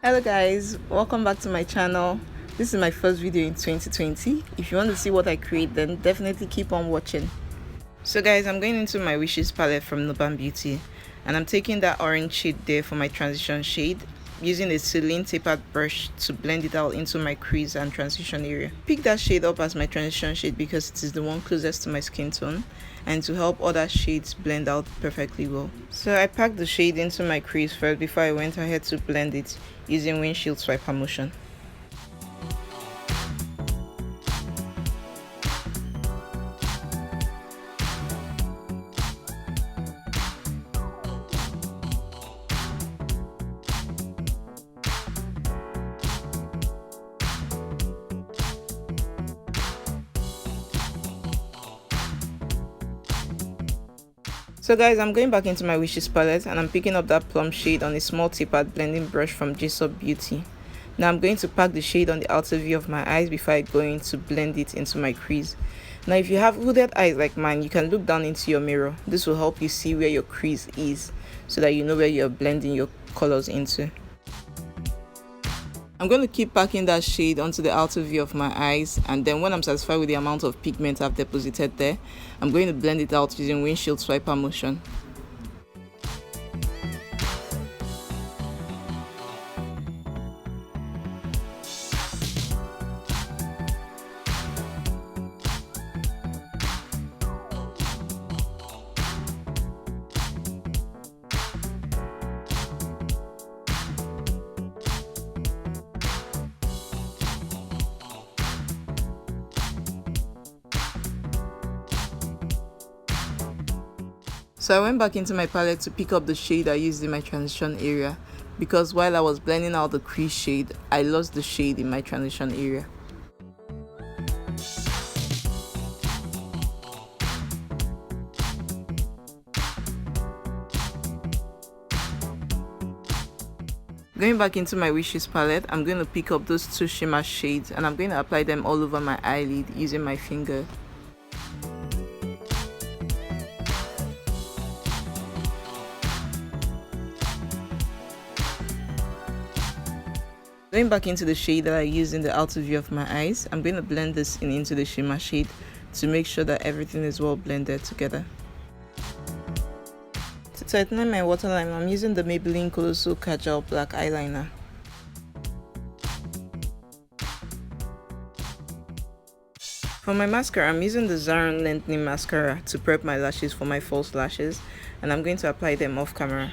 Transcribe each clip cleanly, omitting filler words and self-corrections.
Hello guys, welcome back to my channel. This is my first video in 2020. If you want to see what I create, then definitely keep on watching. So guys, I'm going into my Wishes palette from Nuban Beauty, and I'm taking that orange shade there for my transition shade, using a Celine tapered brush to blend it out into my crease and transition area. Pick that shade up as my transition shade because it is the one closest to my skin tone and to help other shades blend out perfectly well. So I packed the shade into my crease first before I went ahead to blend it using windshield swiper motion. So guys, I'm going back into my Wishes palette and I'm picking up that plum shade on a small tapered blending brush from Beauty. Now I'm going to pack the shade on the outer V of my eyes before I go in to blend it into my crease. Now if you have hooded eyes like mine, you can look down into your mirror. This will help you see where your crease is so that you know where you're blending your colors into. I'm going to keep packing that shade onto the outer V of my eyes, and then when I'm satisfied with the amount of pigment I've deposited there, I'm going to blend it out using windshield swiper motion. So I went back into my palette to pick up the shade I used in my transition area, because while I was blending out the crease shade, I lost the shade in my transition area. Going back into my Wishes palette, I'm going to pick up those two shimmer shades and I'm going to apply them all over my eyelid using my finger. Going back into the shade that I used in the outer view of my eyes, I'm going to blend this in into the shimmer shade to make sure that everything is well blended together. To tighten my waterline, I'm using the Maybelline Collosal Kajal black eyeliner. For my mascara, I'm using the Zaron Lengthening mascara to prep my lashes for my false lashes, and I'm going to apply them off camera.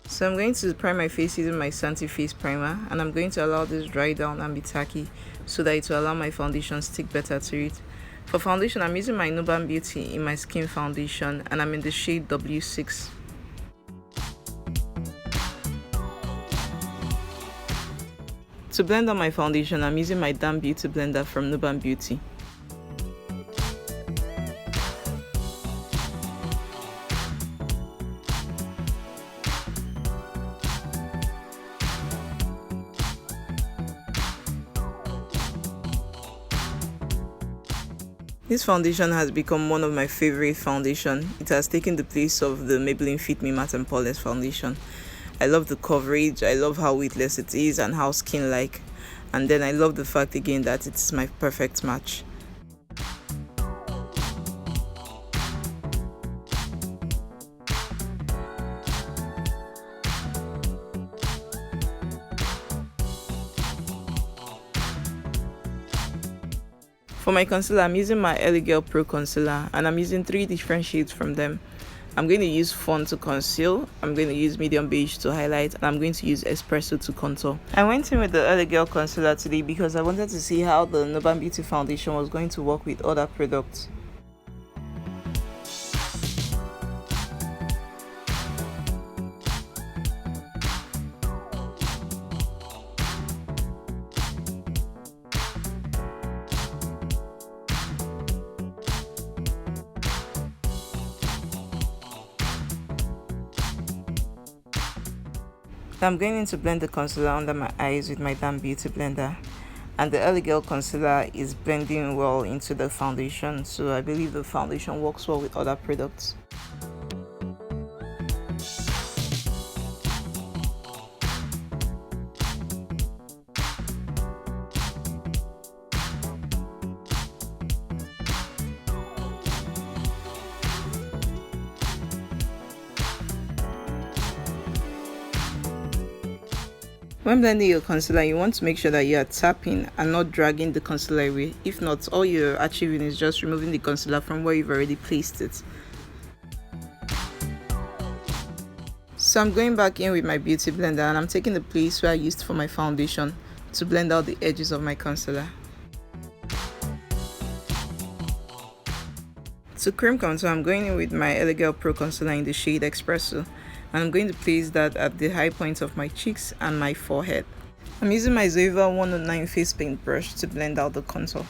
So I'm going to prime my face using my Santee Face primer, and I'm going to allow this dry down and be tacky so that it will allow my foundation stick better to it. For foundation, I'm using my Nuban Beauty in my skin foundation, and I'm in the shade W6. To blend out my foundation, I'm using my damp beauty blender from Nuban Beauty. This foundation has become one of my favorite foundation. It has taken the place of the Maybelline Fit Me Matte and Polish foundation. I love the coverage, I love how weightless it is and how skin-like. And then I love the fact again that it's my perfect match. For my concealer, I'm using my L.A Pro concealer, and I'm using 3 different shades from them. I'm going to use Fawn to conceal, I'm going to use medium beige to highlight, and I'm going to use Expresso to contour. I went in with the L.A concealer today because I wanted to see how the Nuban Beauty foundation was going to work with other products. I'm going in to blend the concealer under my eyes with my damp beauty blender, and the L.A concealer is blending well into the foundation, so I believe the foundation works well with other products. When blending your concealer, you want to make sure that you are tapping and not dragging the concealer away. If not, all you're achieving is just removing the concealer from where you've already placed it. So I'm going back in with my beauty blender and I'm taking the place where I used for my foundation to blend out the edges of my concealer. To cream contour, I'm going in with my L.A Pro concealer in the shade Expresso, and I'm going to place that at the high points of my cheeks and my forehead. I'm using my Zoeva 109 face paint brush to blend out the contour.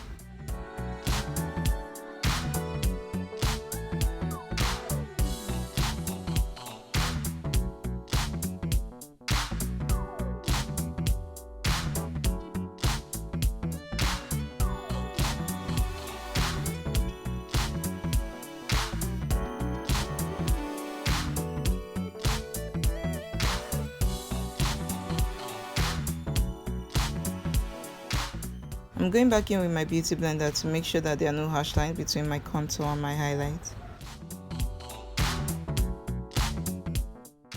I'm going back in with my beauty blender to make sure that there are no harsh lines between my contour and my highlight.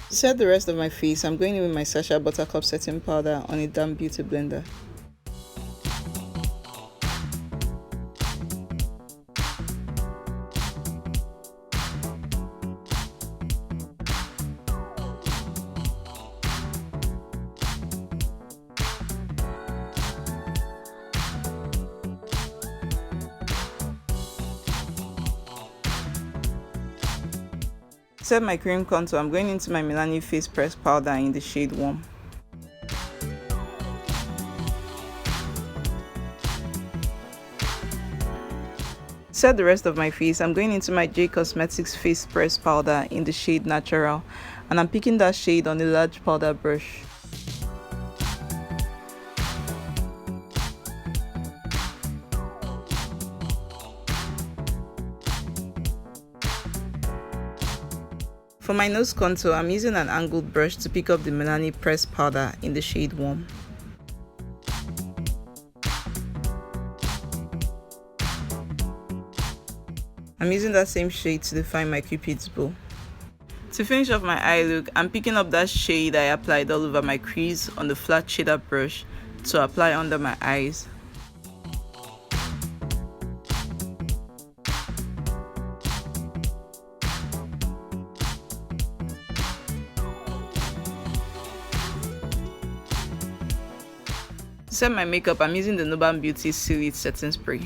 To set the rest of my face, I'm going in with my Sacha Buttercup setting powder on a damp beauty blender. To set my cream contour, I'm going into my Milani face press powder in the shade Warm. To set the rest of my face, I'm going into my J Cosmetics face press powder in the shade Natural, and I'm picking that shade on a large powder brush. For my nose contour, I'm using an angled brush to pick up the Milani press powder in the shade Warm. I'm using that same shade to define my Cupid's bow. To finish off my eye look, I'm picking up that shade I applied all over my crease on the flat shader brush to apply under my eyes. To set my makeup, I'm using the Nuban Beauty Seaweed Setting Spray.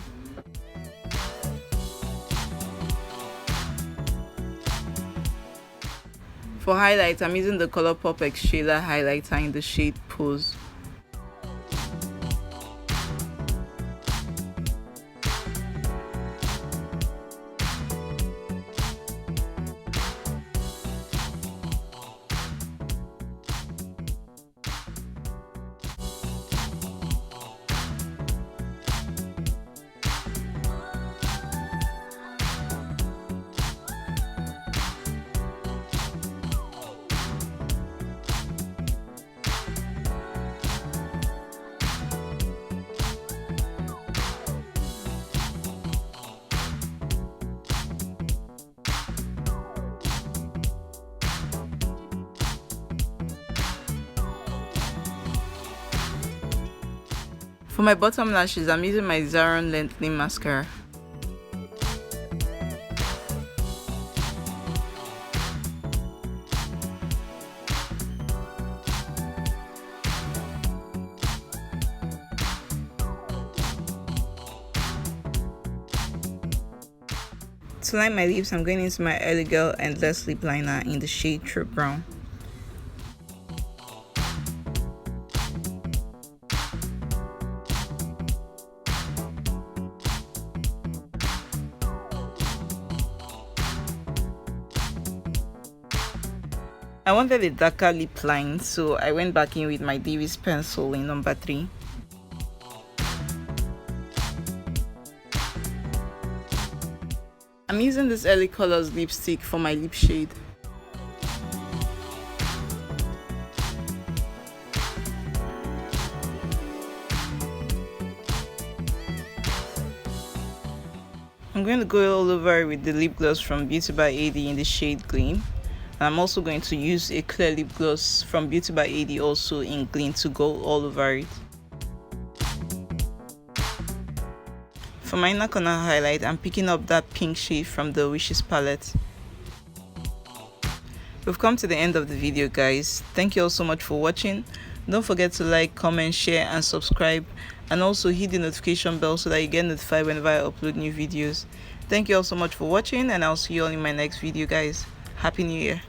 For highlight, I'm using the Colourpop X Shayla highlighter in the shade Pose. For my bottom lashes, I'm using my Zaron Lengthening Mascara. To line my lips, I'm going into my L.A Endless Lip Liner in the shade True Brown. I wanted a darker lip line, so I went back in with my Davis pencil in number 3. I'm using this L.A Colourslipstick for my lip shade. I'm going to go all over with the lip gloss from BeautybyAD in the shade Gleam. And I'm also going to use a clear lip gloss from Beauty by AD also in Glint to go all over it. For my inner corner highlight, I'm picking up that pink shade from the Wishes palette. We've come to the end of the video, guys. Thank you all so much for watching. Don't forget to like, comment, share and subscribe, and also hit the notification bell so that you get notified whenever I upload new videos. Thank you all so much for watching, and I'll see you all in my next video, guys. Happy New Year.